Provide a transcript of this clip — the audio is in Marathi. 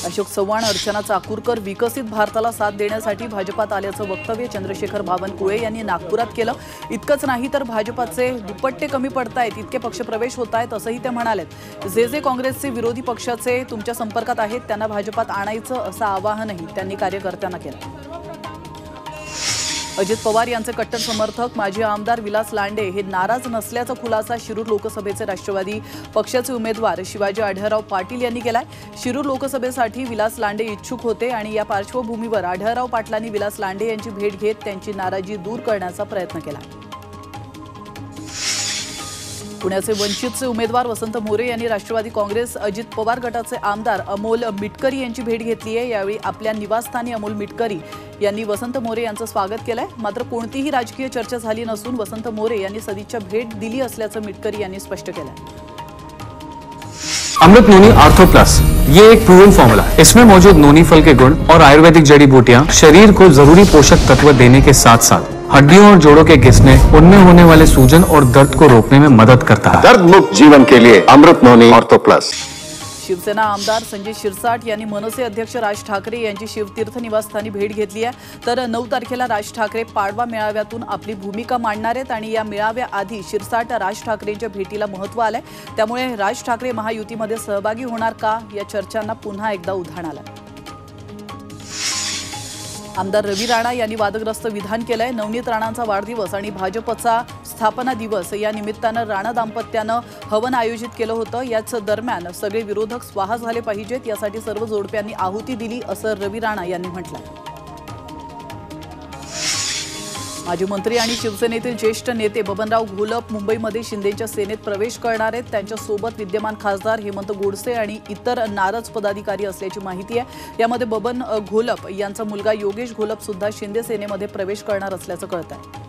अशोक चव्हाण, अर्चना चाकूरकर विकसित भारताला साथ देण्यासाठी भाजपात आल्याचं वक्तव्य चंद्रशेखर बावनकुळे यांनी नागपुरात केलं। इतकंच नाही तर भाजपाचे दुपट्टे कमी पडतायत, इतके पक्षप्रवेश होत आहेत असंही ते म्हणालेत। जे काँग्रेसचे विरोधी पक्षाचे तुमच्या संपर्कात आहेत त्यांना भाजपात आणायचं असं आवाहनही त्यांनी कार्यकर्त्यांना केलं। अजित पवार यांचे कट्टर समर्थक माजी आमदार विलास लांडे हे नाराज नसल्याचा खुलासा शिरूर लोकसभेचे राष्ट्रवादी पक्षाचे उमेदवार शिवाजी आढळराव पाटील यांनी केलाय। शिरूर लोकसभेसाठी विलास लांडे इच्छुक होते आणि या पार्श्वभूमीवर आढळराव पाटलांनी विलास लांडे यांची भेट घेत त्यांची नाराजी दूर करण्याचा प्रयत्न केला। पुण्याचे वंचितचे उमेदवार वसंत मोरे यांनी राष्ट्रवादी काँग्रेस अजित पवार गटाचे आमदार अमोल मिटकरी यांची भेट घेतली आहे। यावेळी आपल्या निवासस्थानी अमोल मिटकरी यांनी वसंत मोरे यांचं स्वागत केलंय। मात्र कोणतीही राजकीय चर्चा झाली नसून वसंत मोरे यांनी सदिच्छा भेट दिली असल्याचं मिटकरी यांनी स्पष्ट केलंय। अमृत नोनी आर्थो प्लस, ये एक प्रूवन फॉर्मूला। इसमें मौजूद नोनी फल के गुण और आयुर्वेदिक जड़ी बूटियां शरीर को जरूरी पोषक तत्व देने के साथ साथ हड्डियों और जोड़ों के घिसने, उनमें होने वाले सूजन और दर्द को रोकने में मदद करता है। दर्द मुक्त जीवन के लिए अमृत नोनी आर्थो प्लस। शिवसेना आमदार संजय शिरसाट यांनी मनसे अध्यक्ष राज ठाकरे यांची शिवतीर्थ निवासस्थानी भेट घेतली आहे। तर 9 तारखेला राज ठाकरे पाडवा मेळाव्यातून आपली भूमिका मांडणार आहेत आणि या मेळाव्याआधी शिरसाट राज ठाकरेंच्या भेटीला महत्त्व आलंय। त्यामुळे राज ठाकरे महायुतीमध्ये सहभागी होणार का या चर्चांना पुन्हा एकदा उधाण आलंय। आमदार रवी राणा यांनी वादग्रस्त विधान केलंय। नवनीत राणांचा वाढदिवस आणि भाजपचा स्थापना दिवस या निमित्तानं राणा दाम्पत्यानं हवन आयोजित केलं होतं। याच दरम्यान सगळे विरोधक स्वाहा झाले पाहिजेत यासाठी सर्व जोडप्यांनी आहुती दिली असं रवी राणा यांनी म्हटलंय। माजी मंत्री आणि शिवसेनेतील ज्येष्ठ नेते बबनराव घोलप मुंबईमध्ये शिंदेच्या सेनेत प्रवेश करणार आहेत। त्यांच्यासोबत विद्यमान खासदार हेमंत गोडसे आणि इतर नाराज पदाधिकारी असल्याची माहिती आहे। यामध्ये बबन घोलप यांचा मुलगा योगेश घोलप सुद्धा शिंदे सेनेमध्ये प्रवेश करणार असल्याचं कळतंय।